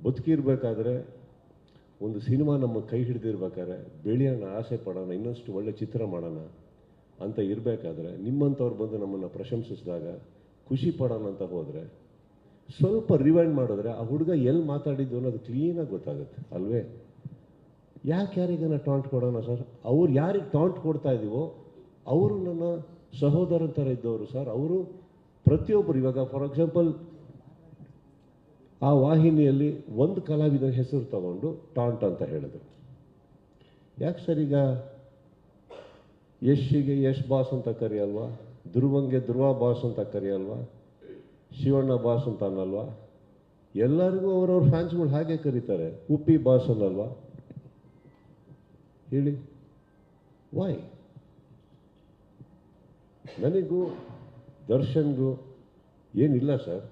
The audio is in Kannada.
ಬದುಕಿರ್ಬೇಕಾದ್ರೆ ಒಂದು ಸಿನಿಮಾ ನಮ್ಮ ಕೈ ಹಿಡಿದಿರ್ಬೇಕಾದ್ರೆ ಬೆಳೆಯೋಣ, ಆಸೆ ಪಡೋಣ, ಇನ್ನಷ್ಟು ಒಳ್ಳೆ ಚಿತ್ರ ಮಾಡೋಣ ಅಂತ ಇರಬೇಕಾದ್ರೆ ನಿಮ್ಮಂಥವ್ರು ಬಂದು ನಮ್ಮನ್ನು ಪ್ರಶಂಸಿಸಿದಾಗ ಖುಷಿ ಪಡೋಣ ಅಂತ ಹೋದರೆ ಸ್ವಲ್ಪ ರಿವೈಂಡ್ ಮಾಡಿದ್ರೆ ಆ ಹುಡುಗ ಎಲ್ಲಿ ಮಾತಾಡಿದ್ದು ಅನ್ನೋದು ಕ್ಲೀನಾಗಿ ಗೊತ್ತಾಗುತ್ತೆ ಅಲ್ವೇ? ಯಾರಿಗಾನ ಟಾಂಟ್ ಕೊಡೋಣ ಸರ್? ಅವ್ರು ಯಾರಿಗೆ ಟಾಂಟ್ ಕೊಡ್ತಾ ಇದ್ದೀವೋ ಅವರು ನನ್ನ ಸಹೋದರನ ಥರ ಇದ್ದವರು ಸರ್. ಅವರು ಪ್ರತಿಯೊಬ್ಬರು, ಇವಾಗ ಫಾರ್ ಎಕ್ಸಾಂಪಲ್ ಆ ವಾಹಿನಿಯಲ್ಲಿ ಒಂದು ಕಲಾವಿದನ ಹೆಸರು ತಗೊಂಡು ಟಾಂಟ್ ಅಂತ ಹೇಳಿದ್ರು. ಯಾಕೆ ಸರ್ ಈಗ ಯಶ್ಗೆ ಯಶ್ ಬಾಸ್ ಅಂತ ಕರೆಯಲ್ವಾ? ಧ್ರುವಂಗೆ ಧ್ರುವ ಬಾಸ್ ಅಂತ ಕರೆಯಲ್ವಾ? ಶಿವಣ್ಣ ಬಾಸ್ ಅಂತ ಅನ್ನಲ್ವಾ? ಎಲ್ಲರಿಗೂ ಅವರವ್ರ ಫ್ಯಾನ್ಸ್ಗಳು ಹಾಗೆ ಕರೀತಾರೆ. ಉಪ್ಪಿ ಬಾಸ್ ಅನ್ನಲ್ವಾ? ಹೇಳಿ, ವೈ? ನನಗೂ ದರ್ಶನ್ಗೂ ಏನಿಲ್ಲ ಸರ್.